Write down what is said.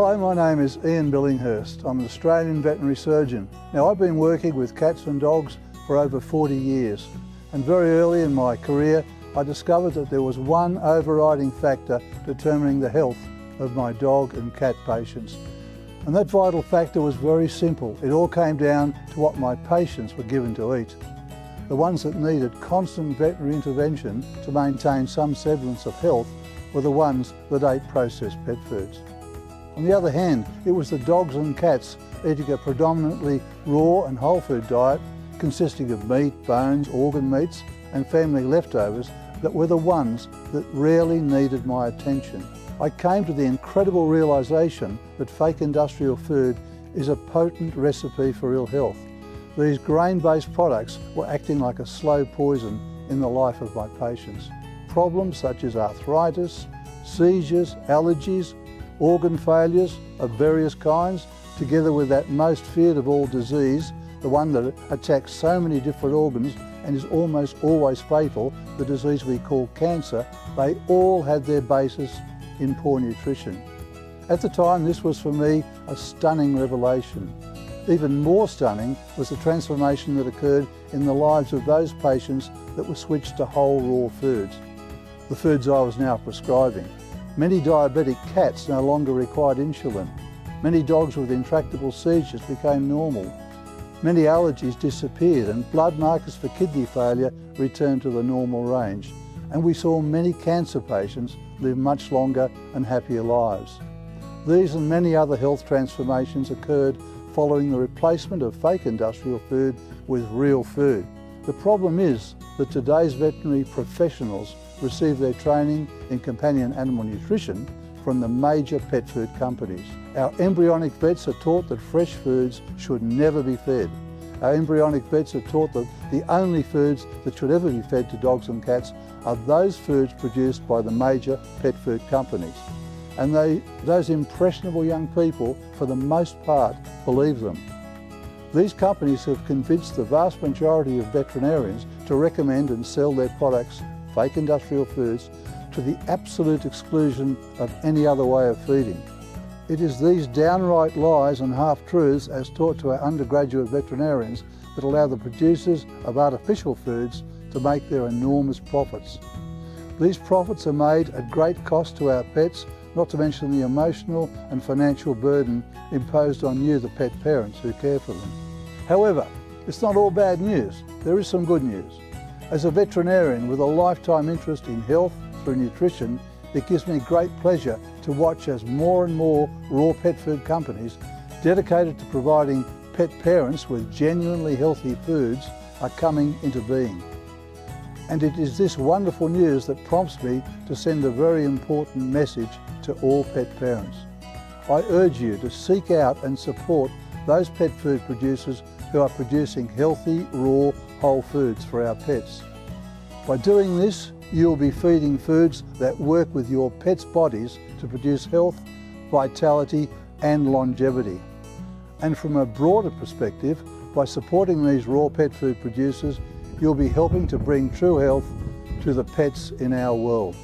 Hello, my name is Ian Billinghurst. I'm an Australian veterinary surgeon. Now, I've been working with cats and dogs for over 40 years, and very early in my career I discovered that there was one overriding factor determining the health of my dog and cat patients. And that vital factor was very simple. It all came down to what my patients were given to eat. The ones that needed constant veterinary intervention to maintain some semblance of health were the ones that ate processed pet foods. On the other hand, it was the dogs and cats eating a predominantly raw and whole food diet consisting of meat, bones, organ meats and family leftovers that were the ones that rarely needed my attention. I came to the incredible realisation that fake industrial food is a potent recipe for ill health. These grain-based products were acting like a slow poison in the life of my patients. Problems such as arthritis, seizures, allergies, organ failures of various kinds, together with that most feared of all disease, the one that attacks so many different organs and is almost always fatal, the disease we call cancer, they all had their basis in poor nutrition. At the time, this was for me a stunning revelation. Even more stunning was the transformation that occurred in the lives of those patients that were switched to whole raw foods, the foods I was now prescribing. Many diabetic cats no longer required insulin. Many dogs with intractable seizures became normal. Many allergies disappeared and blood markers for kidney failure returned to the normal range. And we saw many cancer patients live much longer and happier lives. These and many other health transformations occurred following the replacement of fake industrial food with real food. The problem is that today's veterinary professionals receive their training in companion animal nutrition from the major pet food companies. Our embryonic vets are taught that fresh foods should never be fed. Our embryonic vets are taught that the only foods that should ever be fed to dogs and cats are those foods produced by the major pet food companies. And those impressionable young people, for the most part, believe them. These companies have convinced the vast majority of veterinarians to recommend and sell their products, fake industrial foods, to the absolute exclusion of any other way of feeding. It is these downright lies and half-truths as taught to our undergraduate veterinarians that allow the producers of artificial foods to make their enormous profits. These profits are made at great cost to our pets, not to mention the emotional and financial burden imposed on you, the pet parents who care for them. However, it's not all bad news. There is some good news. As a veterinarian with a lifetime interest in health through nutrition, it gives me great pleasure to watch as more and more raw pet food companies dedicated to providing pet parents with genuinely healthy foods are coming into being. And it is this wonderful news that prompts me to send a very important message to all pet parents. I urge you to seek out and support those pet food producers who are producing healthy, raw, whole foods for our pets. By doing this, you'll be feeding foods that work with your pets' bodies to produce health, vitality and longevity. And from a broader perspective, by supporting these raw pet food producers, you'll be helping to bring true health to the pets in our world.